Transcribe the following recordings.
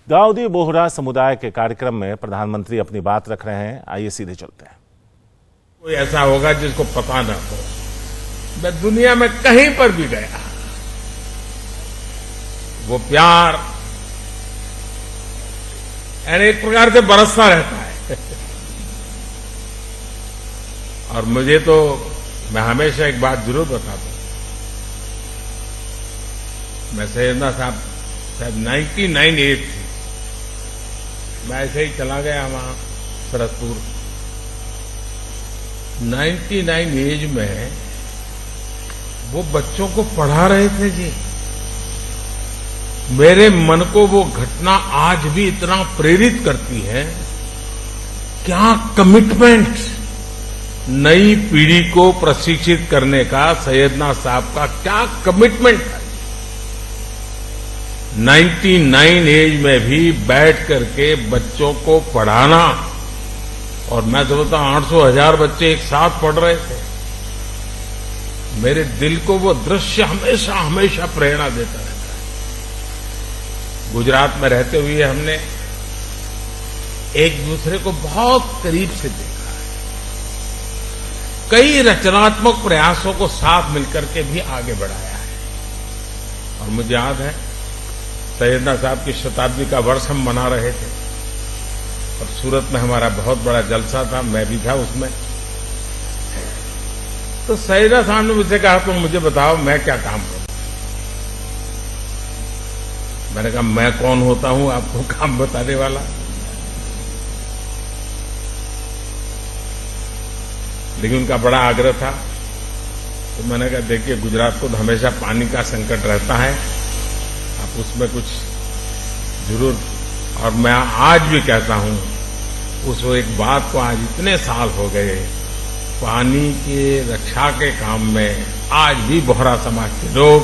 दाऊदी बोहरा समुदाय के कार्यक्रम में प्रधानमंत्री अपनी बात रख रहे हैं। आइए सीधे चलते हैं। कोई ऐसा होगा जिसको पता ना हो। मैं दुनिया में कहीं पर भी गया, वो प्यार यानी एक प्रकार से बरसता रहता है। और मुझे तो मैं हमेशा एक बात जरूर बताता हूं। मैं सैयदना साहब 99 एज थी, मैं ऐसे ही चला गया वहां सरसपुर। 99 एज में वो बच्चों को पढ़ा रहे थे जी। मेरे मन को वो घटना आज भी इतना प्रेरित करती है। क्या कमिटमेंट, नई पीढ़ी को प्रशिक्षित करने का सैयदना साहब का क्या कमिटमेंट है। 99 एज में भी बैठ करके बच्चों को पढ़ाना, और मैं समझता हूं 800,000 बच्चे एक साथ पढ़ रहे थे। मेरे दिल को वो दृश्य हमेशा हमेशा प्रेरणा देता रहता है। गुजरात में रहते हुए हमने एक दूसरे को बहुत करीब से देखा है। कई रचनात्मक प्रयासों को साथ मिलकर के भी आगे बढ़ाया है। और मुझे याद है सैयदना साहब की शताब्दी का वर्ष हम मना रहे थे और सूरत में हमारा बहुत बड़ा जलसा था, मैं भी था उसमें। तो सैयदना साहब ने मुझसे कहा तुम मुझे बताओ मैं क्या काम करूं। मैंने कहा मैं कौन होता हूं आपको काम बताने वाला। लेकिन उनका बड़ा आग्रह था, तो मैंने कहा देखिए गुजरात को तो हमेशा पानी का संकट रहता है, आप उसमें कुछ जरूर। और मैं आज भी कहता हूं उस एक बात को, आज इतने साल हो गए, पानी के रक्षा के काम में आज भी बोहरा समाज के लोग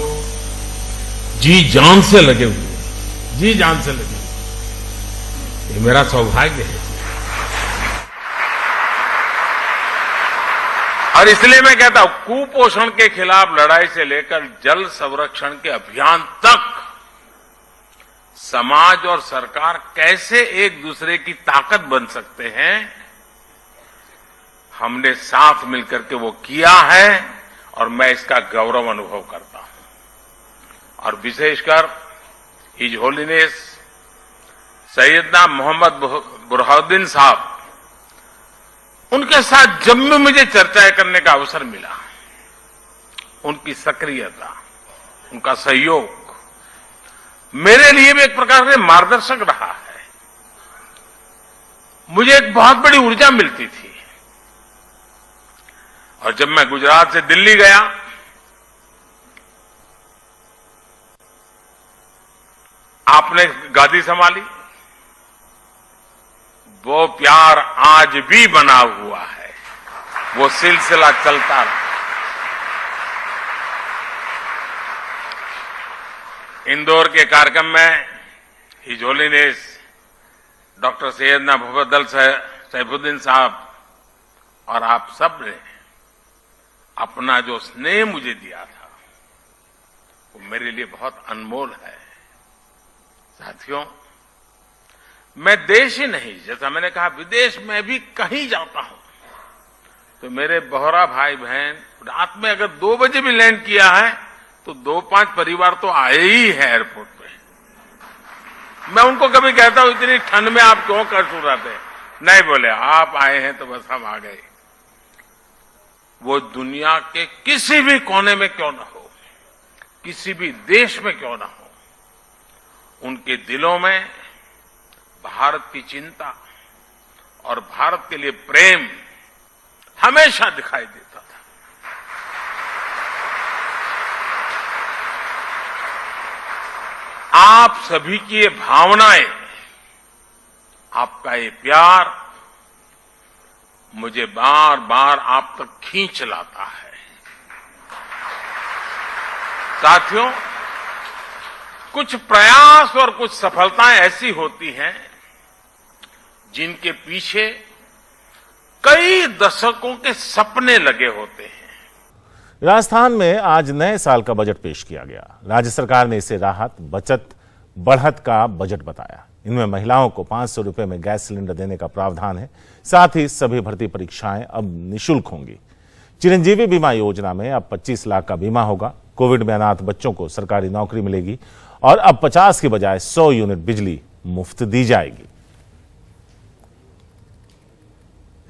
जी जान से लगे हुए, जी जान से लगे हुए। ये मेरा सौभाग्य है। और इसलिए मैं कहता हूं कुपोषण के खिलाफ लड़ाई से लेकर जल संरक्षण के अभियान तक समाज और सरकार कैसे एक दूसरे की ताकत बन सकते हैं, हमने साथ मिलकर के वो किया है और मैं इसका गौरव अनुभव करता हूं। और विशेषकर हिज होलीनेस सैयदना मोहम्मद बुरहानुद्दीन साहब, उनके साथ जब भी मुझे चर्चाएं करने का अवसर मिला, उनकी सक्रियता, उनका सहयोग मेरे लिए भी एक प्रकार से मार्गदर्शक रहा है। मुझे एक बहुत बड़ी ऊर्जा मिलती थी। और जब मैं गुजरात से दिल्ली गया, आपने गादी संभाली, वो प्यार आज भी बना हुआ है, वो सिलसिला चलता रहा। इंदौर के कार्यक्रम में his holiness doctor Syedna Mufaddal Saifuddin साहब और आप सब ने अपना जो स्नेह मुझे दिया था, वो मेरे लिए बहुत अनमोल है। साथियों, मैं देश ही नहीं, जैसा मैंने कहा विदेश में भी कहीं जाता हूं तो मेरे बोहरा भाई बहन रात में अगर 2 बजे भी लैंड किया है तो 2-5 परिवार तो आए ही है एयरपोर्ट पे। मैं उनको कभी कहता हूं इतनी ठंड में आप क्यों कर सुनाते? नहीं, बोले आप आए हैं तो बस हम आ गए। वो दुनिया के किसी भी कोने में क्यों ना हो, किसी भी देश में क्यों ना हो, उनके दिलों में भारत की चिंता और भारत के लिए प्रेम हमेशा दिखाई देता था। आप सभी की ये भावनाएं, आपका ये प्यार मुझे बार बार आप तक खींच लाता है। साथियों, कुछ प्रयास और कुछ सफलताएं ऐसी होती हैं जिनके पीछे कई दशकों के सपने लगे होते हैं। राजस्थान में आज नए साल का बजट पेश किया गया। राज्य सरकार ने इसे राहत, बचत, बढ़त का बजट बताया। इनमें महिलाओं को 500 रुपए में गैस सिलेंडर देने का प्रावधान है। साथ ही सभी भर्ती परीक्षाएं अब निःशुल्क होंगी। चिरंजीवी बीमा योजना में अब 25 लाख का बीमा होगा। कोविड में अनाथ बच्चों को सरकारी नौकरी मिलेगी और अब 50 की बजाय 100 यूनिट बिजली मुफ्त दी जाएगी।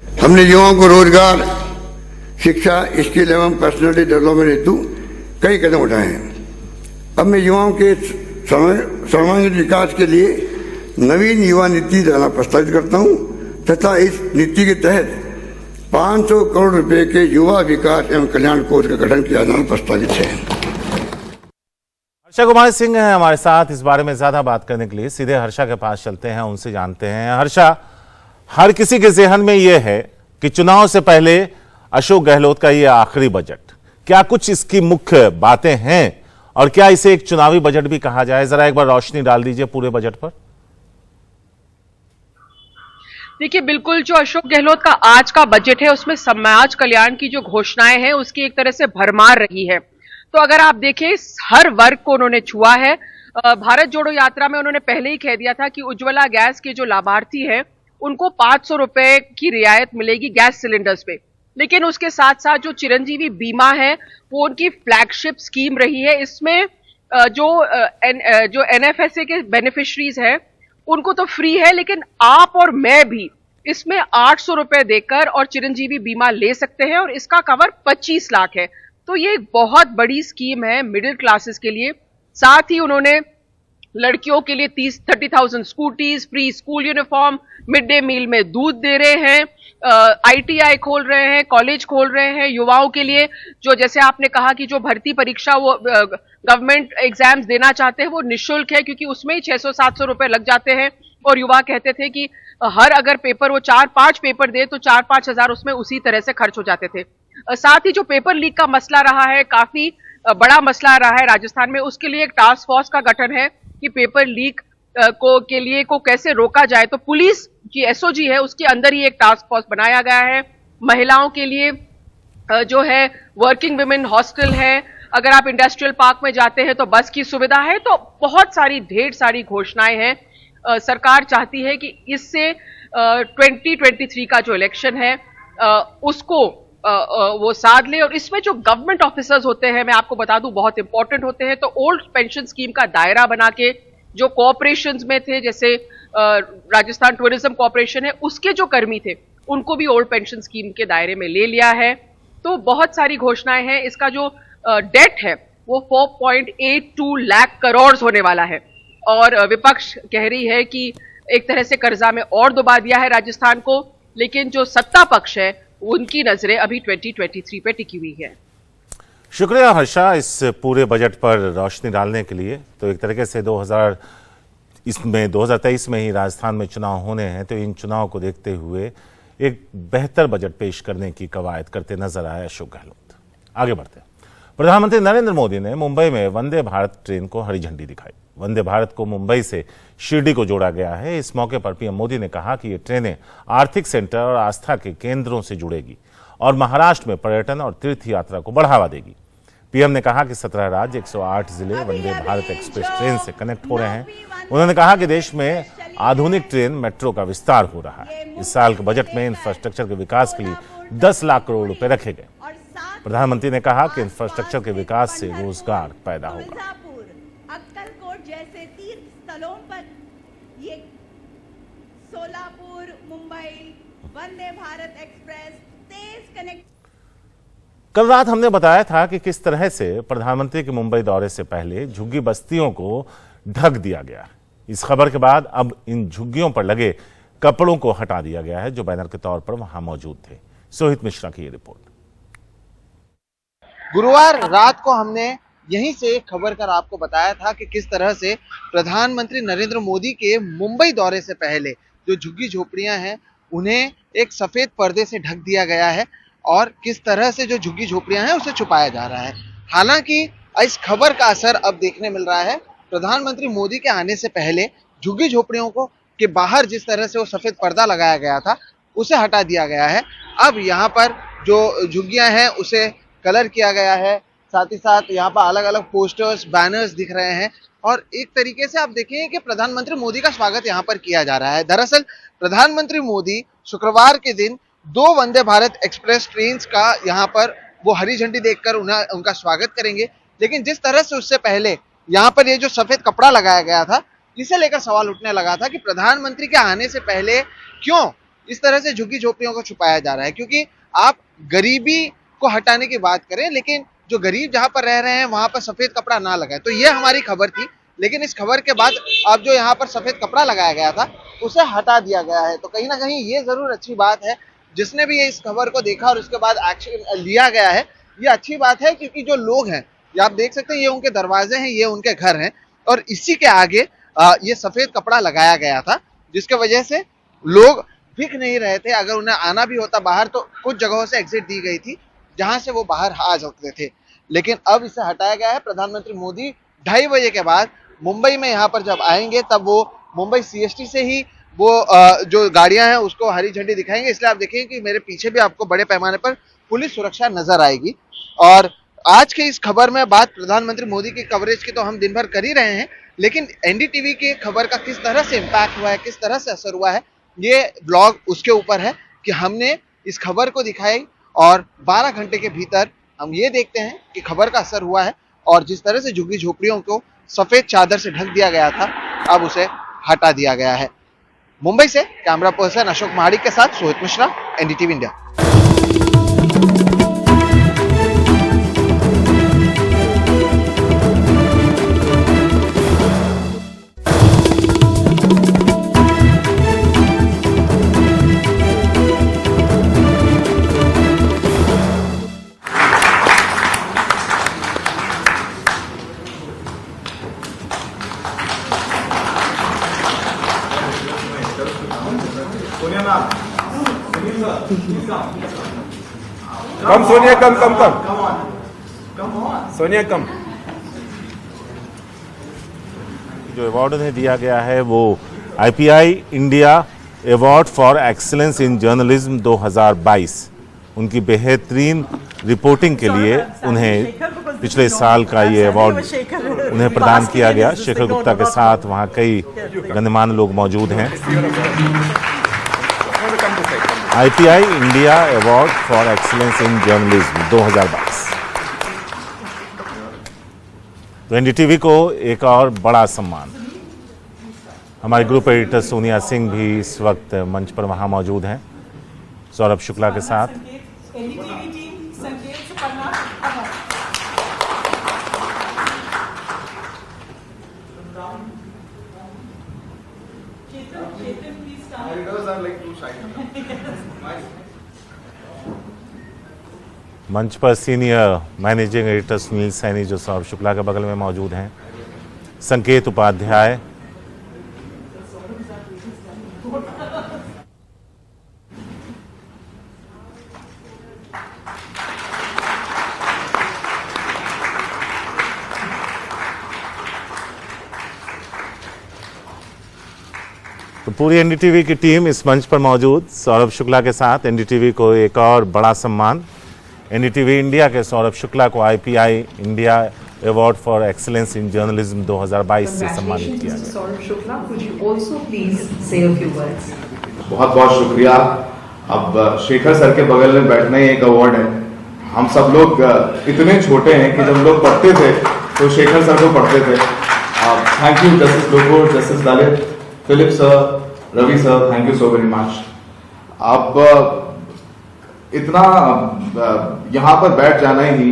हमने युवाओं को रोजगार, शिक्षा, स्किल एवं पर्सनैलिटी डेवलपमेंट हेतु कई कदम उठाए हैं। अब मैं युवाओं के सर्वांगीण विकास के लिए नवीन युवा नीति लाना प्रस्तावित करता हूं तथा इस नीति के तहत 500 करोड़ रुपए के युवा विकास एवं कल्याण कोष का गठन किया जाना प्रस्तावित है। हर्षा कुमार सिंह हैं हमारे साथ। इस बारे में ज्यादा बात करने के लिए सीधे हर्षा के पास चलते हैं, उनसे जानते हैं। हर्षा, हर किसी के ज़हन में यह है कि चुनाव से पहले अशोक गहलोत का यह आखिरी बजट, क्या कुछ इसकी मुख्य बातें हैं और क्या इसे एक चुनावी बजट भी कहा जाए? जरा एक बार रोशनी डाल दीजिए पूरे बजट पर। देखिए, बिल्कुल जो अशोक गहलोत का आज का बजट है उसमें समाज कल्याण की जो घोषणाएं हैं उसकी एक तरह से भरमार रही है। तो अगर आप देखें, हर वर्ग को उन्होंने छुआ है। भारत जोड़ो यात्रा में उन्होंने पहले ही कह दिया था कि उज्ज्वला गैस के जो लाभार्थी हैं उनको 500 रुपए की रियायत मिलेगी गैस सिलेंडर्स पे। लेकिन उसके साथ साथ जो चिरंजीवी बीमा है वो उनकी फ्लैगशिप स्कीम रही है। इसमें जो एनएफएसए के बेनिफिशरीज हैं उनको तो फ्री है, लेकिन आप और मैं भी इसमें 800 रुपए देकर और चिरंजीवी बीमा ले सकते हैं और इसका कवर 25 लाख है। तो ये एक बहुत बड़ी स्कीम है मिडिल क्लासेस के लिए। साथ ही उन्होंने लड़कियों के लिए 30,000 scooties, free school uniform, mid day meal में दूध दे रहे हैं, आईटीआई खोल रहे हैं, कॉलेज खोल रहे हैं युवाओं के लिए। जो जैसे आपने कहा कि जो भर्ती परीक्षा वो गवर्नमेंट एग्जाम्स देना चाहते हैं वो निःशुल्क है, क्योंकि उसमें ही 600-700 रुपए लग जाते हैं। और युवा कहते थे कि हर अगर पेपर वो 4-5 पेपर दे तो 4-5 हजार उसमें उसी तरह से खर्च हो जाते थे। साथ ही जो पेपर लीक का मसला रहा है, काफी बड़ा मसला रहा है राजस्थान में, उसके लिए एक टास्क फोर्स का गठन है कि पेपर लीक को कैसे रोका जाए। तो पुलिस की एसओजी है उसके अंदर ही एक टास्क फोर्स बनाया गया है। महिलाओं के लिए जो है वर्किंग वुमेन हॉस्टल है, अगर आप इंडस्ट्रियल पार्क में जाते हैं तो बस की सुविधा है। तो बहुत सारी ढेर सारी घोषणाएं हैं। सरकार चाहती है कि इससे 2023 का जो इलेक्शन है उसको वो साध ले। और इसमें जो गवर्नमेंट ऑफिसर्स होते हैं, मैं आपको बता दूं, बहुत इंपॉर्टेंट होते हैं। तो ओल्ड पेंशन स्कीम का दायरा बना के जो कॉर्पोरेशंस में थे, जैसे राजस्थान टूरिज्म कॉर्पोरेशन है, उसके जो कर्मी थे उनको भी ओल्ड पेंशन स्कीम के दायरे में ले लिया है। तो बहुत सारी घोषणाएं हैं। इसका जो डेट है वो 4.82 लाख करोड़ होने वाला है और विपक्ष कह रही है कि एक तरह से कर्जा में और डुबा दिया है राजस्थान को। लेकिन जो सत्ता पक्ष है उनकी नजरें अभी 2023 पे टिकी हुई है। शुक्रिया हर्षा इस पूरे बजट पर रोशनी डालने के लिए। तो एक तरीके से 2023 में ही राजस्थान में चुनाव होने हैं, तो इन चुनाव को देखते हुए एक बेहतर बजट पेश करने की कवायद करते नजर आए अशोक गहलोत। आगे बढ़ते हैं। प्रधानमंत्री नरेंद्र मोदी ने मुंबई में वंदे भारत ट्रेन को हरी झंडी दिखाई। वंदे भारत को मुंबई से शिरडी को जोड़ा गया है। इस मौके पर पीएम मोदी ने कहा कि ये ट्रेनें आर्थिक सेंटर और आस्था के केंद्रों से जुड़ेगी और महाराष्ट्र में पर्यटन और तीर्थ यात्रा को बढ़ावा देगी। पीएम ने कहा कि 17 राज्य, 108 जिले वंदे भारत एक्सप्रेस ट्रेन से कनेक्ट हो रहे हैं। उन्होंने कहा कि देश में आधुनिक ट्रेन मेट्रो का विस्तार हो रहा है। इस साल के बजट में इंफ्रास्ट्रक्चर के विकास के लिए 10 लाख करोड़ रुपए रखे गए। प्रधानमंत्री ने कहा कि इंफ्रास्ट्रक्चर के विकास से रोजगार पैदा होगा। अक्कलकोट जैसे तीर्थ स्थलों पर ये सोलापुर मुंबई वंदे भारत एक्सप्रेस तेज कनेक्ट। कल रात हमने बताया था कि किस तरह से प्रधानमंत्री के मुंबई दौरे से पहले झुग्गी बस्तियों को ढक दिया गया। इस खबर के बाद अब इन झुग्गियों पर लगे कपड़ों को हटा दिया गया है जो बैनर के तौर पर वहां मौजूद थे। सोहित मिश्रा की ये रिपोर्ट। गुरुवार रात को हमने यहीं से खबर कर आपको बताया था कि किस तरह से प्रधानमंत्री नरेंद्र मोदी के मुंबई दौरे से पहले जो झुग्गी झोपड़ियां हैं उन्हें एक सफेद पर्दे से ढक दिया गया है और किस तरह से जो झुग्गी झोपड़ियां हैं उसे छुपाया जा रहा है। हालांकि इस खबर का असर अब देखने मिल रहा है। प्रधानमंत्री मोदी के आने से पहले झुग्गी झोपड़ियों को के बाहर जिस तरह से वो सफेद पर्दा लगाया गया था उसे हटा दिया गया है। अब यहाँ पर जो झुग्गियां हैं उसे कलर किया गया है। साथ ही साथ यहाँ पर अलग अलग पोस्टर्स, बैनर्स दिख रहे हैं और एक तरीके से आप देखें कि प्रधानमंत्री मोदी का स्वागत यहाँ पर किया जा रहा है। दरअसल प्रधानमंत्री मोदी शुक्रवार के दिन 2 वंदे भारत एक्सप्रेस ट्रेन का यहाँ पर वो हरी झंडी देखकर उनका स्वागत करेंगे। लेकिन जिस तरह से उससे पहले यहाँ पर ये जो सफेद कपड़ा लगाया गया था, इसे लेकर सवाल उठने लगा था कि प्रधानमंत्री के आने से पहले क्यों इस तरह से झुग्गी झोपड़ियों को छुपाया जा रहा है। क्योंकि आप गरीबी को हटाने की बात करें, लेकिन जो गरीब जहां पर रह रहे हैं वहां पर सफेद कपड़ा ना लगाए, तो ये हमारी खबर थी। लेकिन इस खबर के बाद अब जो यहाँ पर सफेद कपड़ा लगाया गया था उसे हटा दिया गया है। तो कहीं ना कहीं ये जरूर अच्छी बात है, जिसने भी ये इस खबर को देखा और उसके बाद एक्शन लिया गया है, ये अच्छी बात है। क्योंकि जो लोग हैं, ये आप देख सकते हैं, ये उनके दरवाजे हैं, ये उनके घर हैं, और इसी के आगे ये सफेद कपड़ा लगाया गया था, जिसके वजह से लोग दिख नहीं रहे थे। अगर उन्हें आना भी होता बाहर तो कुछ जगहों से एग्जिट दी गई थी जहां से वो बाहर आ सकते थे। लेकिन अब इसे हटाया गया है। प्रधानमंत्री मोदी 2:30 बजे के बाद मुंबई में यहाँ पर जब आएंगे तब वो मुंबई सीएसटी से ही वो जो गाड़ियां हैं उसको हरी झंडी दिखाएंगे। इसलिए आप देखेंगे कि मेरे पीछे भी आपको बड़े पैमाने पर पुलिस सुरक्षा नजर आएगी। और आज के इस खबर में बात प्रधानमंत्री मोदी की कवरेज की तो हम दिन भर कर ही रहे हैं, लेकिन एनडीटीवी की खबर का किस तरह से इम्पैक्ट हुआ है, किस तरह से असर हुआ है, ये ब्लॉग उसके ऊपर है कि हमने इस खबर को दिखाई और 12 घंटे के भीतर हम ये देखते हैं कि खबर का असर हुआ है। और जिस तरह से झुग्गी झोपड़ियों को सफेद चादर से ढक दिया गया था, अब उसे हटा दिया गया है। मुंबई से कैमरा पर्सन अशोक महाडिक के साथ सोहित मिश्रा, एनडीटीवी इंडिया। कम सोनिया, कम सोनिया, कम। जो अवार्ड उन्हें दिया गया है वो IPI India award for excellence in journalism 2022। उनकी बेहतरीन रिपोर्टिंग के लिए उन्हें पिछले साल का ये अवार्ड उन्हें प्रदान किया गया। शेखर गुप्ता के साथ वहाँ कई गणमान्य लोग मौजूद हैं। IPI India award for excellence in journalism 2022। तो एनडीटीवी को एक और बड़ा सम्मान। हमारे ग्रुप एडिटर सोनिया सिंह भी इस वक्त मंच पर वहां मौजूद हैं, सौरभ शुक्ला के साथ। मंच पर senior managing editor Sunil Saini जो सौरभ शुक्ला के बगल में मौजूद हैं, संकेत उपाध्याय, तो पूरी एनडीटीवी की टीम इस मंच पर मौजूद। सौरभ शुक्ला के साथ एनडीटीवी को एक और बड़ा सम्मान। एनडीटीवी इंडिया के सौरभ शुक्ला को IPI India award for excellence in journalism 2022 से सम्मानित किया गया। Saurabh Shukla, could you also please say a few words? बहुत बहुत शुक्रिया। अब शेखर सर के बगल में बैठना ही एक अवार्ड है। हम सब लोग इतने छोटे हैं कि जब लोग पढ़ते थे तो शेखर सर को पढ़ते थे। Thank you justice Lokur, justice Lalit, Philip sir, Ravi sir, thank you so very much. अब इतना यहाँ पर बैठ जाना ही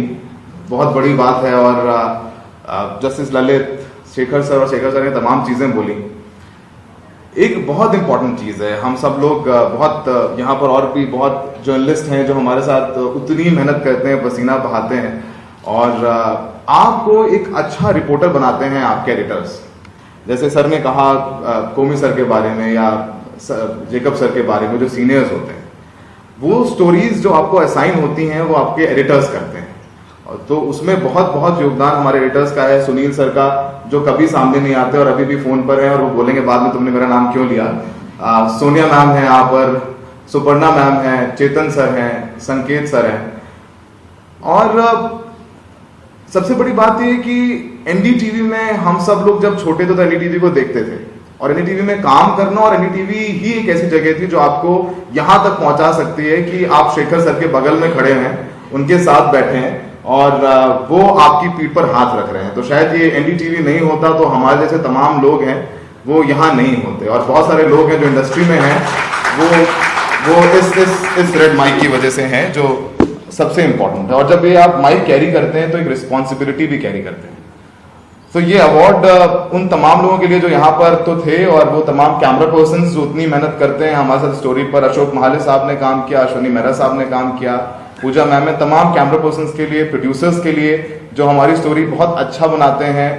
बहुत बड़ी बात है। और जस्टिस ललित, शेखर सर और शेखर सर ने तमाम चीजें बोली। एक बहुत इंपॉर्टेंट चीज है, हम सब लोग बहुत यहाँ पर और भी बहुत जर्नलिस्ट हैं जो हमारे साथ उतनी मेहनत करते हैं, पसीना बहाते हैं और आपको एक अच्छा रिपोर्टर बनाते हैं आपके एडिटर्स। जैसे सर ने कहा कोमी सर के बारे में या जेकब सर के बारे में, जो सीनियर्स होते हैं, वो स्टोरीज जो आपको असाइन होती हैं वो आपके एडिटर्स करते हैं। तो उसमें बहुत बहुत योगदान हमारे एडिटर्स का है। सुनील सर का जो कभी सामने नहीं आते और अभी भी फोन पर हैं और वो बोलेंगे बाद में तुमने मेरा नाम क्यों लिया। सोनिया मैम है यहाँ पर, सुपर्णा मैम है, चेतन सर हैं, संकेत सर हैं। और सबसे बड़ी बात यह कि एनडीटीवी में हम सब लोग जब छोटे थे तो एनडीटीवी को देखते थे, और एनडीटीवी में काम करना, और एनडीटीवी ही एक ऐसी जगह थी जो आपको यहां तक पहुंचा सकती है कि आप शेखर सर के बगल में खड़े हैं, उनके साथ बैठे हैं और वो आपकी पीठ पर हाथ रख रहे हैं। तो शायद ये एनडीटीवी नहीं होता तो हमारे जैसे तमाम लोग हैं वो यहाँ नहीं होते, और बहुत सारे लोग हैं जो इंडस्ट्री में हैं वो इस रेड माइक की वजह से हैं, जो सबसे इंपॉर्टेंट है। और जब ये आप माइक कैरी करते हैं तो एक रिस्पॉन्सिबिलिटी भी कैरी करते हैं। तो ये अवार्ड उन तमाम लोगों के लिए जो यहाँ पर तो थे, और वो तमाम कैमरा पर्सन जो उतनी मेहनत करते हैं हमारे साथ स्टोरी पर। अशोक महाले साहब ने काम किया, अश्वनी मेहरा साहब ने काम किया, पूजा मैम है, तमाम कैमरा पर्सन के लिए, प्रोड्यूसर्स के लिए जो हमारी स्टोरी बहुत अच्छा बनाते हैं,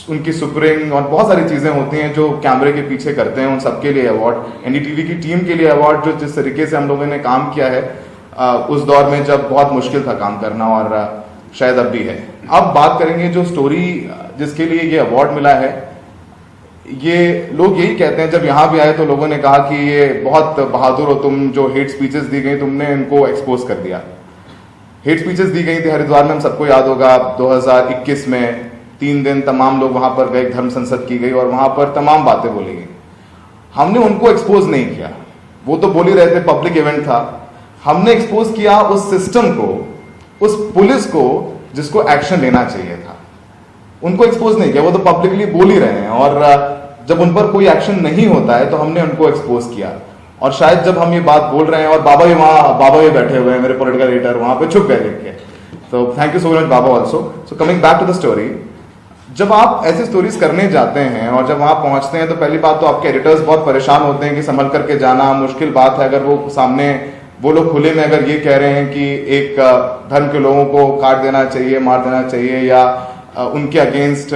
उनकी सुपरिंग और बहुत सारी चीजें होती हैं जो कैमरे के पीछे करते हैं, उन सबके लिए अवार्ड। एनडीटीवी की टीम के लिए अवार्ड, जो जिस तरीके से हम लोगों ने काम किया है उस दौर में जब बहुत मुश्किल था काम करना, और शायद अब भी है। अब बात करेंगे जो स्टोरी जिसके लिए ये अवार्ड मिला है। ये लोग यही कहते हैं, जब यहाँ भी आए तो लोगों ने कहा कि ये बहुत बहादुर हो तुम, जो हेट स्पीचेस दी गई तुमने इनको एक्सपोज कर दिया। हेट स्पीचेस दी गई थी हरिद्वार में, हम सबको याद होगा 2021 में 3 दिन तमाम लोग वहां पर गए, धर्म संसद की गई और वहां पर तमाम बातें बोली गई। हमने उनको एक्सपोज नहीं किया, वो तो बोल ही रहे थे, पब्लिक इवेंट था। हमने एक्सपोज किया उस सिस्टम को, उस पुलिस को जिसको एक्शन लेना चाहिए था, उनको एक्सपोज नहीं किया। वो तो पब्लिकली बोल ही रहे हैं, और जब उन पर कोई एक्शन नहीं होता है तो हमने उनको एक्सपोज किया। और शायद जब हम ये बात बोल रहे हैं, और बाबा भी बैठे हुए हैं, मेरे पॉलिटिकल लीडर वहां पे छुप गए देख के, तो थैंक यू सो मच बाबा also. So coming back to the story, जब आप ऐसी स्टोरीज करने जाते हैं और जब वहां पहुंचते हैं तो पहली बात तो आपके एडिटर्स बहुत परेशान होते हैं कि संभल करके जाना मुश्किल बात है। अगर वो सामने वो लोग खुले में अगर ये कह रहे हैं कि एक धर्म के लोगों को काट देना चाहिए, मार देना चाहिए, या उनके अगेंस्ट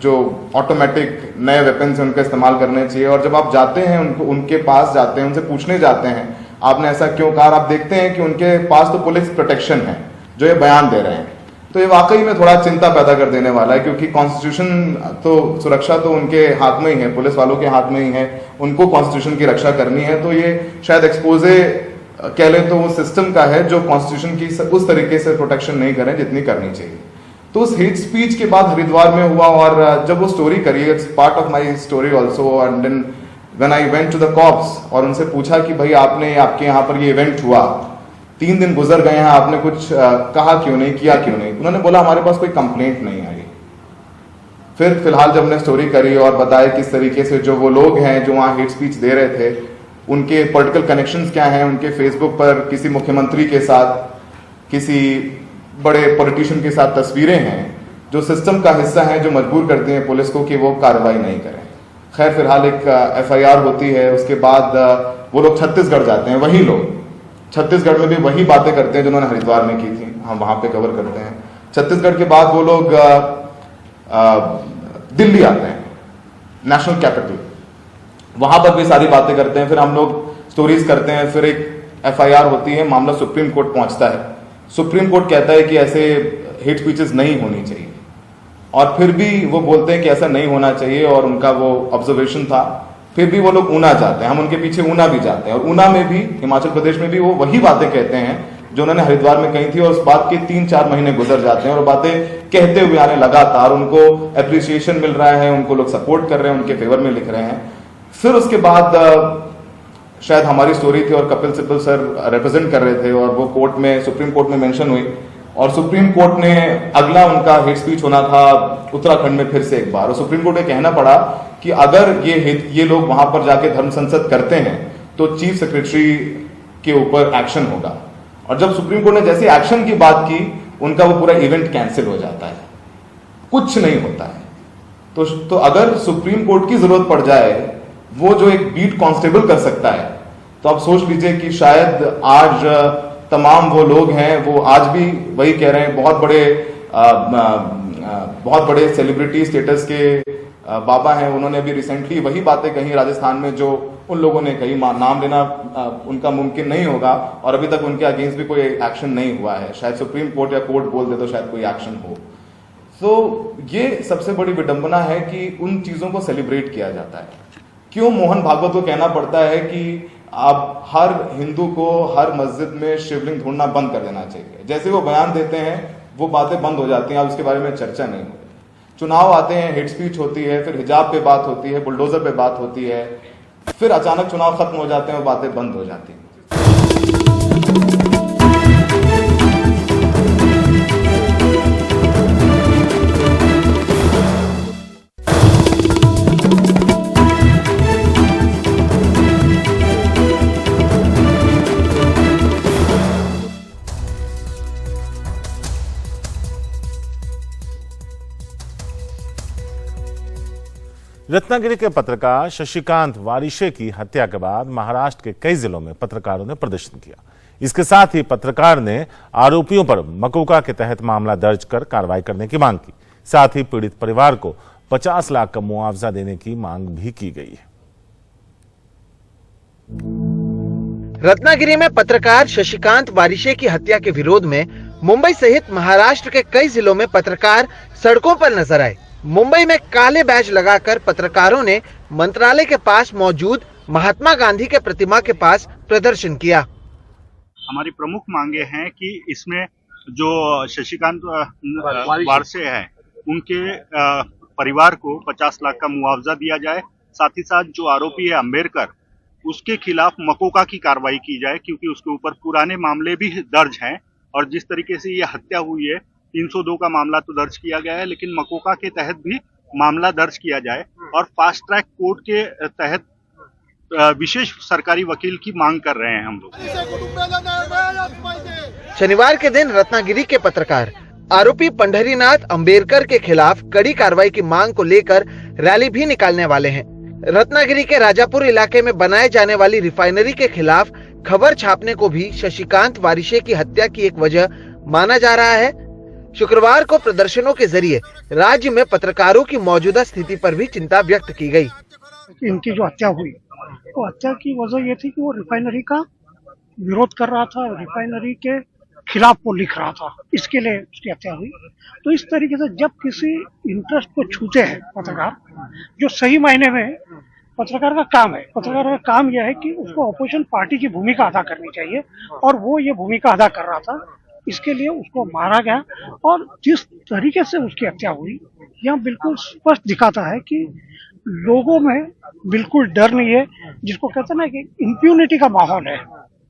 जो ऑटोमेटिक नए वेपन्स हैं उनका इस्तेमाल करने चाहिए, और जब आप जाते हैं उनके पास जाते हैं, उनसे पूछने जाते हैं आपने ऐसा क्यों कहा, आप देखते हैं कि उनके पास तो पुलिस प्रोटेक्शन है जो ये बयान दे रहे हैं, तो ये वाकई में थोड़ा चिंता पैदा कर देने वाला है। क्योंकि कॉन्स्टिट्यूशन तो, सुरक्षा तो उनके हाथ में ही है, पुलिस वालों के हाथ में ही है, उनको कॉन्स्टिट्यूशन की रक्षा करनी है। तो ये शायद एक्सपोजे कह लें तो वो सिस्टम का है जो कॉन्स्टिट्यूशन की उस तरीके से प्रोटेक्शन नहीं करें जितनी करनी चाहिए। तो उस हेट स्पीच के बाद हरिद्वार में हुआ, और जब वो स्टोरी करी, it's part of my story also, and then when I went to the cops और उनसे पूछा कि भाई आपने, आपके यहाँ पर ये इवेंट हुआ, 3 दिन गुजर गए हैं, आपने कुछ कहा क्यों नहीं, किया क्यों नहीं? उन्होंने बोला हमारे पास कोई कंप्लेंट नहीं आई। फिर फिलहाल जब हमने स्टोरी करी और बताया किस तरीके से जो वो लोग हैं जो वहां हेट स्पीच दे रहे थे, उनके पॉलिटिकल कनेक्शंस क्या हैं, उनके फेसबुक पर किसी मुख्यमंत्री के साथ, किसी बड़े पॉलिटिशियन के साथ तस्वीरें हैं जो सिस्टम का हिस्सा हैं, जो मजबूर करती हैं पुलिस को कि वो कार्रवाई नहीं करें। खैर फिलहाल एक FIR होती है, उसके बाद वो लोग छत्तीसगढ़ जाते हैं। वही लोग छत्तीसगढ़ में भी वही बातें करते हैं जो उन्होंने हरिद्वार में की थी, हम वहां पे कवर करते हैं। छत्तीसगढ़ के बाद वो लोग दिल्ली आते हैं, नेशनल कैपिटल, वहां पर भी सारी बातें करते हैं। फिर हम लोग स्टोरीज करते हैं, फिर एक FIR होती है, मामला सुप्रीम कोर्ट पहुंचता है। सुप्रीम कोर्ट कहता है कि ऐसे हेट स्पीचेस नहीं होनी चाहिए, और फिर भी वो बोलते हैं कि ऐसा नहीं होना चाहिए, और उनका वो ऑब्जर्वेशन था। फिर भी वो लोग ऊना जाते हैं, हम उनके पीछे ऊना भी जाते हैं, और ऊना में भी, हिमाचल प्रदेश में भी वो वही बातें कहते हैं जो उन्होंने हरिद्वार में कही थी, और उस बात के 3-4 महीने गुजर जाते हैं और बातें कहते हुए आने लगातार, उनको एप्रिसिएशन मिल रहा है, उनको लोग सपोर्ट कर रहे हैं, उनके फेवर में लिख रहे हैं। फिर उसके बाद शायद हमारी स्टोरी थी और कपिल सिब्बल सर रिप्रेजेंट कर रहे थे, और वो कोर्ट में, सुप्रीम कोर्ट में मेंशन हुई, और सुप्रीम कोर्ट ने अगला उनका हेट स्पीच होना था उत्तराखंड में फिर से एक बार, और सुप्रीम कोर्ट ने कहना पड़ा कि अगर ये लोग वहां पर जाके धर्म संसद करते हैं तो चीफ सेक्रेटरी के ऊपर एक्शन होगा। और जब सुप्रीम कोर्ट ने जैसे एक्शन की बात की, उनका वो पूरा इवेंट कैंसिल हो जाता है, कुछ नहीं होता है। तो अगर सुप्रीम कोर्ट की जरूरत पड़ जाए, वो जो एक बीट कांस्टेबल कर सकता है, तो आप सोच लीजिए कि शायद आज तमाम वो लोग हैं, वो आज भी वही कह रहे हैं, बहुत बड़े सेलिब्रिटी स्टेटस के बाबा हैं, उन्होंने अभी रिसेंटली वही बातें कही राजस्थान में जो उन लोगों ने कही। नाम लेना उनका मुमकिन नहीं होगा, और अभी तक उनके अगेंस्ट भी कोई एक्शन नहीं हुआ है। शायद सुप्रीम कोर्ट या कोर्ट बोल दे तो शायद कोई एक्शन हो। तो ये सबसे बड़ी विडंबना है कि उन चीजों को सेलिब्रेट किया जाता है। क्यों मोहन भागवत को कहना पड़ता है कि आप हर हिंदू को हर मस्जिद में शिवलिंग ढूंढना बंद कर देना चाहिए? जैसे वो बयान देते हैं वो बातें बंद हो जाती हैं, अब उसके बारे में चर्चा नहीं हो रही। चुनाव आते हैं, हेट स्पीच होती है, फिर हिजाब पे बात होती है, बुलडोजर पे बात होती है, फिर अचानक चुनाव खत्म हो जाते हैं और बातें बंद हो जाती हैं। रत्नागिरी के पत्रकार शशिकांत वारिशे की हत्या के बाद महाराष्ट्र के कई जिलों में पत्रकारों ने प्रदर्शन किया। इसके साथ ही पत्रकार ने आरोपियों पर मकोका के तहत मामला दर्ज कर कार्रवाई करने की मांग की। साथ ही पीड़ित परिवार को 50 लाख का मुआवजा देने की मांग भी की गई है। रत्नागिरी में पत्रकार शशिकांत वारिशे की हत्या के विरोध में मुंबई सहित महाराष्ट्र के कई जिलों में पत्रकार सड़कों पर नजर आए। मुंबई में काले बैज लगाकर पत्रकारों ने मंत्रालय के पास मौजूद महात्मा गांधी के प्रतिमा के पास प्रदर्शन किया। हमारी प्रमुख मांगे हैं कि इसमें जो शशिकांत वारिशे हैं उनके परिवार को 50 लाख का मुआवजा दिया जाए। साथ ही साथ जो आरोपी है अंबेडकर, उसके खिलाफ मकोका की कार्रवाई की जाए, क्योंकि उसके ऊपर पुराने मामले भी दर्ज हैं और जिस तरीके से ये हत्या हुई है 302 का मामला तो दर्ज किया गया है, लेकिन मकोका के तहत भी मामला दर्ज किया जाए और फास्ट ट्रैक कोर्ट के तहत विशेष सरकारी वकील की मांग कर रहे हैं हम लोग। शनिवार के दिन रत्नागिरी के पत्रकार आरोपी पंढरीनाथ अंबेडकर के खिलाफ कड़ी कार्रवाई की मांग को लेकर रैली भी निकालने वाले हैं। रत्नागिरी के राजापुर इलाके में बनाए जाने वाली रिफाइनरी के खिलाफ खबर छापने को भी शशिकांत वारिशे की हत्या की एक वजह माना जा रहा है। शुक्रवार को प्रदर्शनों के जरिए राज्य में पत्रकारों की मौजूदा स्थिति पर भी चिंता व्यक्त की गई। इनकी जो हत्या हुई, तो हत्या की वजह ये थी कि वो रिफाइनरी का विरोध कर रहा था, रिफाइनरी के खिलाफ वो लिख रहा था, इसके लिए उसकी हत्या हुई। तो इस तरीके से जब किसी इंटरेस्ट को छूते हैं पत्रकार, जो सही मायने में पत्रकार का काम है, पत्रकार का काम यह है कि उसको अपोजिशन पार्टी की भूमिका अदा करनी चाहिए और वो ये भूमिका अदा कर रहा था, इसके लिए उसको मारा गया। और जिस तरीके से उसकी हत्या हुई, यह बिल्कुल स्पष्ट दिखाता है कि लोगों में बिल्कुल डर नहीं है, जिसको कहते हैं ना कि इम्प्यूनिटी का माहौल है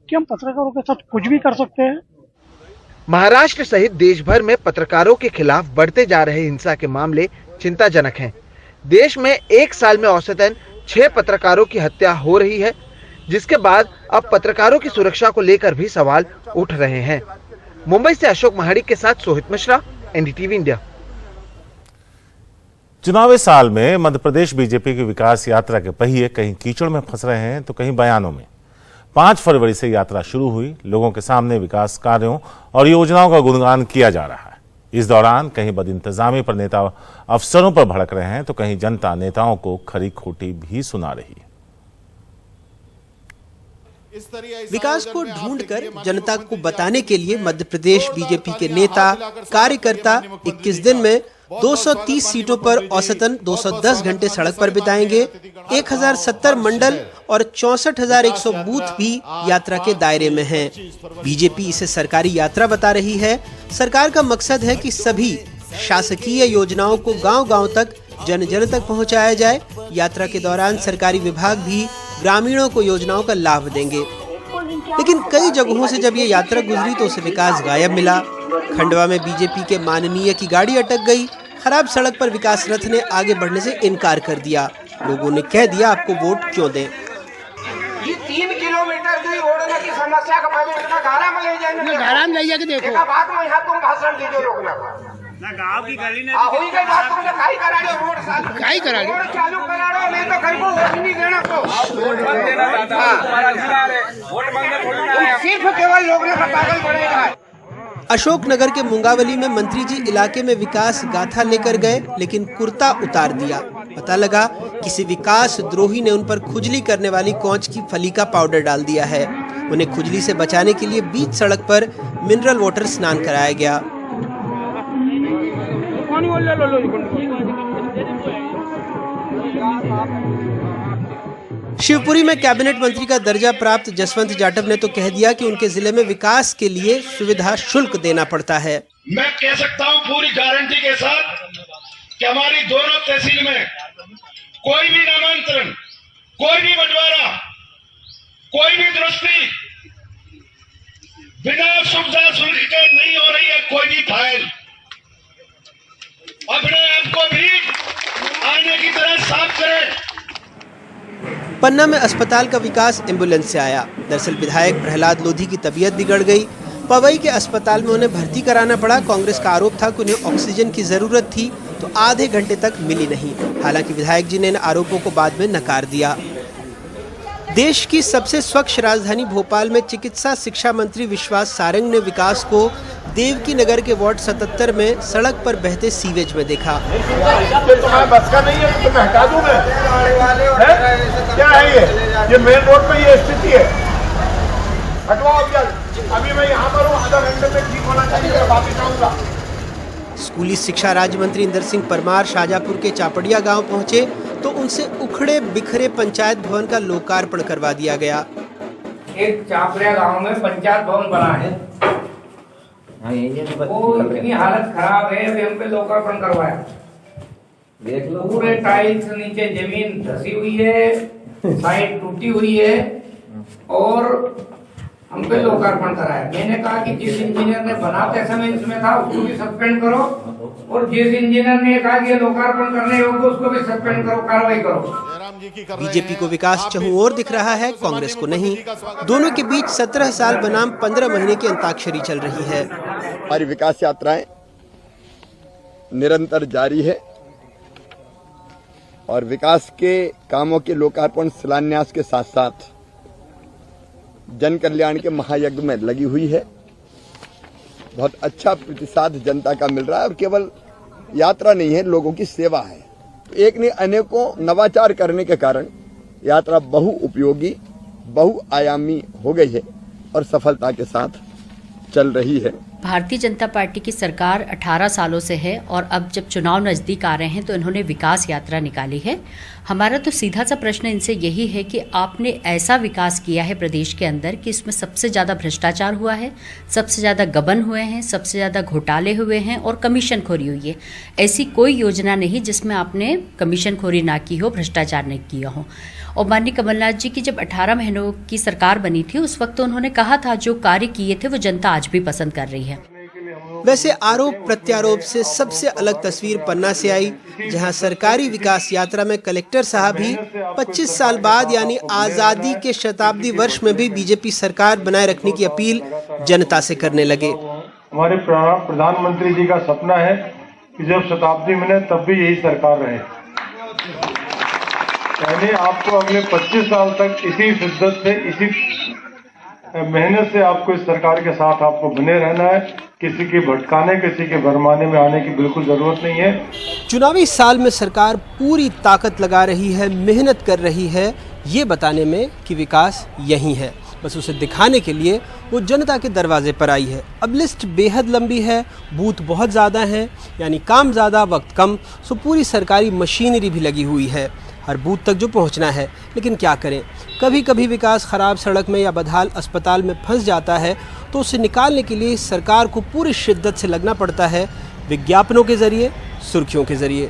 कि हम पत्रकारों के साथ कुछ भी कर सकते हैं। महाराष्ट्र सहित देश भर में पत्रकारों के खिलाफ बढ़ते जा रहे हिंसा के मामले चिंताजनक हैं। देश में एक साल में औसतन 6 पत्रकारों की हत्या हो रही है, जिसके बाद अब पत्रकारों की सुरक्षा को लेकर भी सवाल उठ रहे हैं। मुंबई से अशोक महाडिक के साथ सोहित मिश्रा, एनडीटीवी इंडिया। चुनावी साल में मध्य प्रदेश बीजेपी की विकास यात्रा के पहिए कहीं कीचड़ में फंस रहे हैं तो कहीं बयानों में। 5 फरवरी से यात्रा शुरू हुई। लोगों के सामने विकास कार्यों और योजनाओं का गुणगान किया जा रहा है। इस दौरान कहीं बदइंतजामी पर नेता अफसरों पर भड़क रहे हैं तो कहीं जनता नेताओं को खरी खोटी भी सुना रही है। विकास को ढूंढकर जनता को बताने के लिए मध्य प्रदेश बीजेपी के नेता कार्यकर्ता 21 दिन में 230 सीटों पर औसतन 210 घंटे सड़क पर बिताएंगे। 1070 मंडल और 64,100 बूथ भी यात्रा के दायरे में हैं। बीजेपी इसे सरकारी यात्रा बता रही है। सरकार का मकसद है कि सभी शासकीय योजनाओं को गांव-गांव तक जन जन तक पहुंचाया जाए। यात्रा के दौरान सरकारी विभाग भी ग्रामीणों को योजनाओं का लाभ देंगे। लेकिन कई जगहों से जब ये यात्रा गुजरी तो उसे विकास गायब मिला। खंडवा में बीजेपी के माननीय की गाड़ी अटक गई। खराब सड़क पर विकास रथ ने आगे बढ़ने से इनकार कर दिया। लोगों ने कह दिया आपको वोट क्यों दें। ये 3 किलोमीटर की रोड की समस्या का पहले इतना घारा में ले जाएंगे, देखो एक बात में यहाँ तुम भाषण दीजिए रोकना ना गांव की गली ने हुई गई बात, तुमने काई करा दो रोड चालू करा दो, नहीं तो कहीं को वोट नहीं देना। तो सिर्फ केवल लोग ने पागल बढ़ेगा। अशोकनगर के मुंगावली में मंत्री जी इलाके में विकास गाथा लेकर गए, लेकिन कुर्ता उतार दिया। पता लगा किसी विकास द्रोही ने उन पर खुजली करने वाली कौच की फली का पाउडर डाल दिया है। उन्हें खुजली से बचाने के लिए बीच सड़क पर मिनरल वाटर स्नान कराया गया। शिवपुरी में कैबिनेट मंत्री का दर्जा प्राप्त जसवंत जाटव ने तो कह दिया कि उनके जिले में विकास के लिए सुविधा शुल्क देना पड़ता है। मैं कह सकता हूं पूरी गारंटी के साथ कि हमारी दोनों तहसील में कोई भी नामांतरण, कोई भी बंटवारा, कोई भी दुरुस्ती बिना सुविधा शुल्क के नहीं हो रही है। कोई भी फाइल अपने आप को भी आने की तरह साफ करें। पन्ना में अस्पताल का विकास एम्बुलेंस से आया। दरअसल विधायक प्रहलाद लोधी की तबीयत बिगड़ गई। पवई के अस्पताल में उन्हें भर्ती कराना पड़ा। कांग्रेस का आरोप था कि उन्हें ऑक्सीजन की जरूरत थी तो आधे घंटे तक मिली नहीं। हालांकि विधायक जी ने इन आरोपों को बाद में नकार दिया। देश की सबसे स्वच्छ राजधानी भोपाल में चिकित्सा शिक्षा मंत्री विश्वास सारंग ने विकास को देवकी नगर के वार्ड 77 में सड़क पर बहते सीवेज में देखा। बस का नहीं है तो मैं हटा दूं मैं। क्या है ये मेन रोड पे ये स्थिति है। हटवाओ अभी मैं यहाँ पर हूँ, आधा घंटे में ठीक होना चाहिए, मैं वापिस आऊंगा। स्कूली शिक्षा राज्य मंत्री इंदर सिंह परमार शाहजहांपुर के चापड़िया गांव पहुंचे तो उनसे उखड़े बिखरे पंचायत भवन का लोकार्पण करवा दिया गया। एक चापड़िया गांव में पंचायत भवन बना है, वो इतनी हालत खराब है, अभी हम पे लोकार्पण करवाया। देख लो पूरे टाइल्स नीचे जमीन धसी हुई है, साइड टूटी हुई है और हम पे लोकार्पण कराया। मैंने कहा कि जिस इंजीनियर ने बनाते समय इसमें था उसको भी सस्पेंड करो और जिस इंजीनियर ने कहा कि लोकार्पण करने योग्य उसको भी सस्पेंड करो, कार्रवाई करो। बीजेपी को विकास चहुं ओर दिख रहा है, कांग्रेस को नहीं। दोनों के बीच 17 साल बनाम 15 महीने की अंताक्षरी चल रही है। हमारी विकास यात्राएं निरंतर जारी है और विकास के कामों के लोकार्पण शिलान्यास के साथ साथ जन कल्याण के महायज्ञ में लगी हुई है। बहुत अच्छा प्रतिसाद जनता का मिल रहा है और केवल यात्रा नहीं है, लोगों की सेवा है। एक ने अनेकों नवाचार करने के कारण यात्रा बहु उपयोगी, बहुआयामी हो गई है और सफलता के साथ चल रही है। भारतीय जनता पार्टी की सरकार 18 सालों से है और अब जब चुनाव नजदीक आ रहे हैं तो इन्होंने विकास यात्रा निकाली है। हमारा तो सीधा सा प्रश्न इनसे यही है कि आपने ऐसा विकास किया है प्रदेश के अंदर कि इसमें सबसे ज़्यादा भ्रष्टाचार हुआ है, सबसे ज़्यादा गबन हुए हैं, सबसे ज़्यादा घोटाले हुए हैं और कमीशन खोरी हुई है। ऐसी कोई योजना नहीं जिसमें आपने कमीशन खोरी ना की हो, भ्रष्टाचार नहीं किया हो। और माननीय कमलनाथ जी की जब 18 महीनों की सरकार बनी थी उस वक्त तो उन्होंने कहा था जो कार्य किए थे वो जनता आज भी पसंद कर रही है। वैसे आरोप प्रत्यारोप से सबसे अलग तस्वीर पन्ना से आई, जहां सरकारी विकास यात्रा में कलेक्टर साहब ही 25 साल बाद यानी आजादी के शताब्दी वर्ष में भी बीजेपी सरकार बनाए रखने की अपील जनता से करने लगे। हमारे प्रधानमंत्री जी का सपना है कि जब शताब्दी मिले तब भी यही सरकार रहे, यानी आपको अगले 25 साल तक इसी शिद्दत से, इसी मेहनत से आपको इस सरकार के साथ आपको बने रहना है। किसी के भटकाने, किसी के भरमाने में आने की बिल्कुल जरूरत नहीं है। चुनावी साल में सरकार पूरी ताकत लगा रही है, मेहनत कर रही है ये बताने में कि विकास यही है। बस उसे दिखाने के लिए वो जनता के दरवाजे पर आई है। अब लिस्ट बेहद लंबी है, बूथ बहुत ज़्यादा हैं, यानी काम ज़्यादा वक्त कम, सो पूरी सरकारी मशीनरी भी लगी हुई है हर बूथ तक जो पहुंचना है। लेकिन क्या करें, कभी कभी विकास खराब सड़क में या बदहाल अस्पताल में फंस जाता है तो उसे निकालने के लिए सरकार को पूरी शिद्दत से लगना पड़ता है, विज्ञापनों के जरिए, सुर्खियों के जरिए।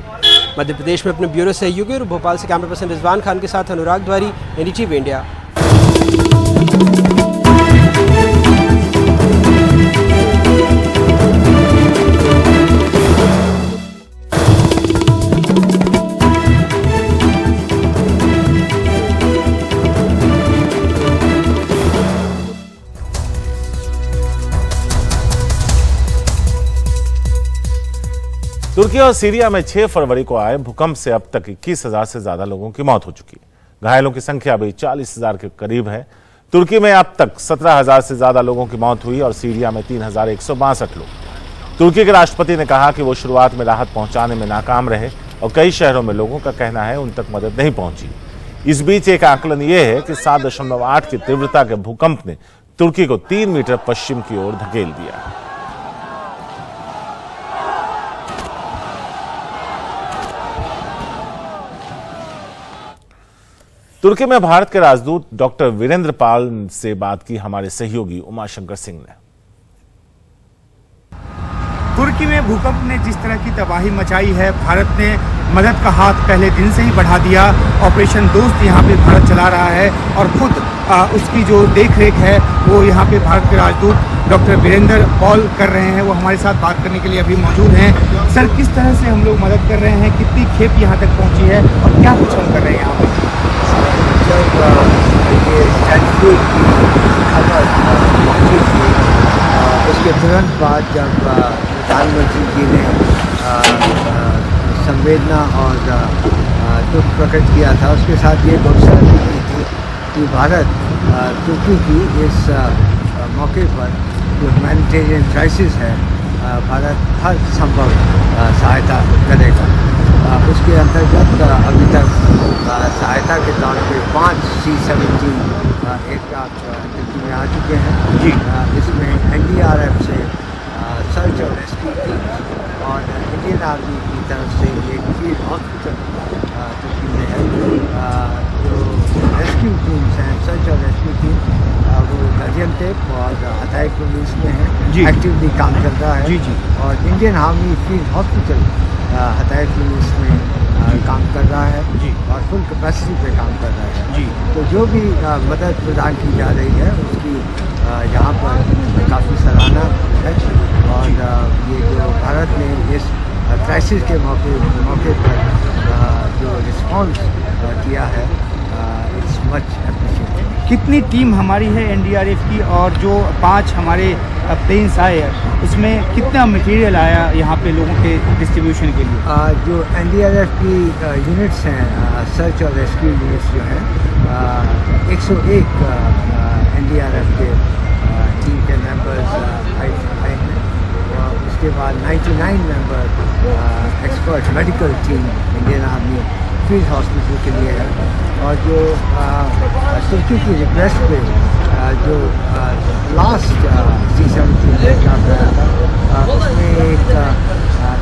मध्य प्रदेश में अपने ब्यूरो सहयोगी और भोपाल से कैमरा पर्सन रिजवान खान के साथ अनुराग द्वारी, NDTV इंडिया। तुर्की और सीरिया में 6 फरवरी को आए भूकंप से अब तक 21,000 से ज्यादा लोगों की मौत हो चुकी है। घायलों की संख्या भी 40,000 के करीब है। तुर्की में अब तक 17,000 से ज्यादा लोगों की मौत हुई और सीरिया में 3,162 लोग। तुर्की के राष्ट्रपति ने कहा कि वो शुरुआत में राहत पहुंचाने में नाकाम रहे और कई शहरों में लोगों का कहना है उन तक मदद नहीं पहुंची। इस बीच एक आकलन ये है कि 7.8 की तीव्रता के भूकंप ने तुर्की को 3 मीटर पश्चिम की ओर धकेल दिया। तुर्की में भारत के राजदूत डॉक्टर वीरेंद्र पाल से बात की हमारे सहयोगी उमाशंकर सिंह ने। तुर्की में भूकंप ने जिस तरह की तबाही मचाई है, भारत ने मदद का हाथ पहले दिन से ही बढ़ा दिया। ऑपरेशन दोस्त यहाँ पे भारत चला रहा है और खुद उसकी जो देखरेख है वो यहाँ पे भारत के राजदूत डॉक्टर वीरेंद्र पॉल कर रहे हैं। वो हमारे साथ बात करने के लिए अभी मौजूद हैं। सर, किस तरह से हम लोग मदद कर रहे हैं, कितनी खेप यहाँ तक पहुँची है और क्या कुछ हम कर रहे हैं यहाँ पर? उसके तुरंत बाद जब प्रधानमंत्री जी ने संवेदना और दुख प्रकट किया था, उसके साथ ये घोषणा भी की थी कि भारत तुर्की की इस मौके पर जो ह्यूमैनिटेरियन क्राइसिस है, भारत हर संभव सहायता करेगा। उसके अंतर्गत अभी तक सहायता के तौर पे 5 C-17 एयरक्राफ्ट तुर्की में आ चुके हैं जी। इसमें NDRF से सर्च और रेस्क्यू टीम और इंडियन आर्मी की तरफ से एक फील्ड हॉस्पिटल तुर्की में है। जो रेस्क्यू टीम्स हैं, सर्च और रेस्क्यू टीम, वो गाजियान्तेप और हताई प्रोविंस में है, एक्टिवली काम चल रहा है जी। और Indian army field hospital Hatay province में काम कर रहा है जी और फुल कैपेसिटी पे काम कर रहा है जी। तो जो भी मदद प्रदान की जा रही है उसकी यहाँ पर काफ़ी सराहना है। और ये जो भारत ने इस क्राइसिस के मौके पर जो रिस्पॉन्स किया है, इट्स मच अप्रिशिएटेड। कितनी टीम हमारी है NDRF की, और जो 5 हमारे प्लेन्स आए उसमें कितना मटेरियल आया यहाँ पे लोगों के डिस्ट्रीब्यूशन के लिए? जो NDRF की यूनिट्स हैं, सर्च और रेस्क्यू यूनिट्स जो हैं, 101 NDRF के टीम के मेंबर्स आए हैं। उसके बाद 99 member expert medical team Indian army field hospital के लिए है। और जो तुर्की की रिक्वेस्ट पे जो लास्ट C-17 एयरक्राफ्ट आया था, उसमें एक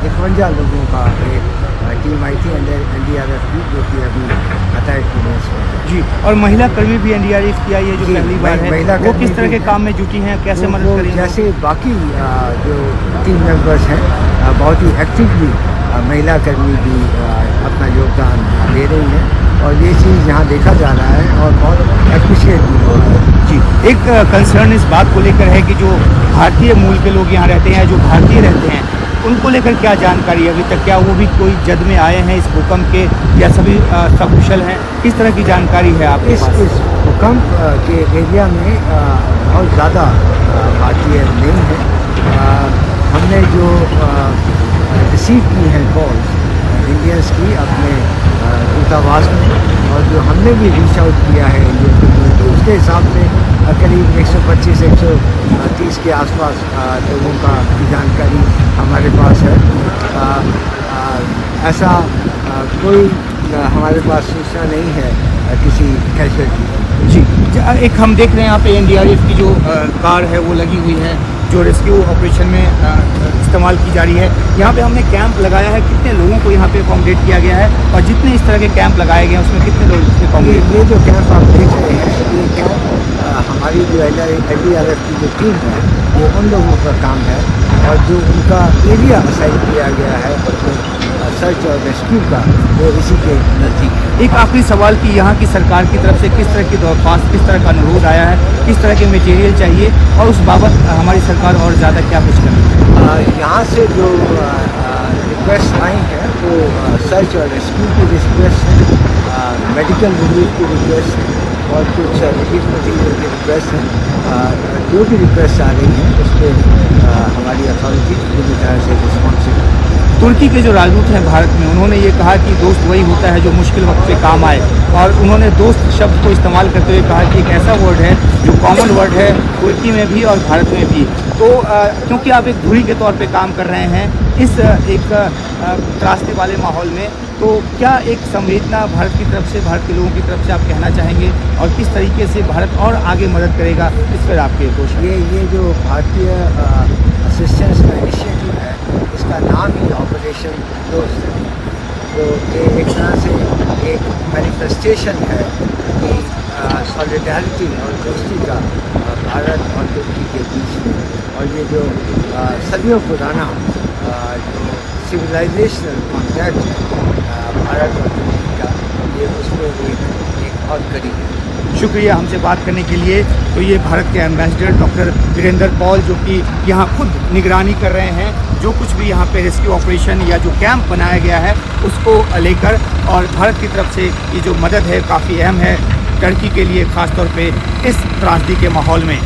51 लोगों का एक टीम आई थी NDRF की, जो कि अभी हताई प्रोविंस में जी। और महिला कर्मी भी NDRF की आई है जो पहली बार है, वो किस तरह के काम में जुटी हैं, कैसे मदद करेंगे? जैसे बाकी जो टीम मेंबर्स हैं, बहुत ही एक्टिवली महिला कर्मी भी अपना योगदान दे रही हैं और ये चीज़ यहाँ देखा जा रहा है और बहुत अप्रिशिएट भी हो रहा है जी। एक कंसर्न इस बात को लेकर है कि जो भारतीय मूल के लोग यहाँ रहते हैं, जो भारतीय रहते हैं, उनको लेकर क्या जानकारी है अभी तक? क्या वो भी कोई जद में आए हैं इस भूकंप के, या सभी सकुशल हैं? किस तरह की जानकारी है आपके पास? इस भूकंप के एरिया में बहुत ज़्यादा भारतीय नहीं है। हमने जो रिसीव की हैं कॉल्स इंडियंस की अपने दूतावास में, और जो हमने भी रीच आउट किया है इंडियन पीपल, तो उसके हिसाब से करीब 125-130 के आसपास लोगों का जानकारी हमारे पास है। ऐसा कोई हमारे पास सूचना नहीं है किसी कैजुअल्टी जी। एक हम देख रहे हैं यहाँ पे NDRF की जो कार है वो लगी हुई है, जो रेस्क्यू ऑपरेशन में इस्तेमाल की जा रही है। यहाँ पे हमने कैंप लगाया है, कितने लोगों को यहाँ पे अकोमोडेट किया गया है, और जितने इस तरह के कैंप लगाए गए हैं उसमें कितने लोग अकोमोडेट? ये जो कैंप आप देख रहे हैं, ये कैंप हमारी जो NDRF की जो टीम है वो उन लोगों का काम है, और जो उनका एरिया असाइन किया गया है सर्च और रेस्क्यू का, वो इसी के नज़दीक है। एक आखिरी सवाल कि यहाँ की सरकार की तरफ से किस तरह की दरख्वास्त, किस तरह का अनुरोध आया है, किस तरह के मटेरियल चाहिए, और उस बाबत हमारी सरकार और ज़्यादा क्या कुछ कर रही है? यहाँ से जो रिक्वेस्ट आई है वो सर्च और रेस्क्यू की रिक्वेस्ट है, मेडिकल रिलीफ की रिक्वेस्ट है, और कुछ रिलीफ मटीरियल की रिक्वेस्ट है। जो भी रिक्वेस्ट आ रही हैं उस पर हमारी अथॉरिटीज पूरी तरह से रिस्पॉन्सिव है। तुर्की के जो राजदूत हैं भारत में, उन्होंने ये कहा कि दोस्त वही होता है जो मुश्किल वक्त पे काम आए, और उन्होंने दोस्त शब्द को इस्तेमाल करते हुए कहा कि एक ऐसा वर्ड है जो कॉमन वर्ड है तुर्की में भी और भारत में भी। तो क्योंकि आप एक धुरी के तौर पे काम कर रहे हैं इस एक त्रासदी वाले माहौल में, तो क्या एक संवेदना भारत की तरफ से, भारत के लोगों की तरफ से आप कहना चाहेंगे, और किस तरीके से भारत और आगे मदद करेगा, इस पर आपके कोशिश? ये जो भारतीय असिस्टेंस का इनिशिएटिव है, इसका नाम ही ऑपरेशन दोस्त है। तो ये एक तरह से एक मैनिफेस्टेशन है कि सॉलिडारिटी और दोस्ती का भारत और तुर्की के बीच में, और ये जो सदियों पुराना जो सिविलाइजेशनल कॉन्टैक्ट भारत और तुर्की का, ये उसमें एक बहुत करीब है। शुक्रिया हमसे बात करने के लिए। तो ये भारत के एम्बेसडर डॉक्टर वीरेंद्र पॉल, जो कि यहाँ खुद निगरानी कर रहे हैं, जो कुछ भी यहाँ पे रेस्क्यू ऑपरेशन या जो कैंप बनाया गया है उसको लेकर, और भारत की तरफ से ये जो मदद है काफ़ी अहम है टर्की के लिए, ख़ासतौर पे इस त्रासदी के माहौल में।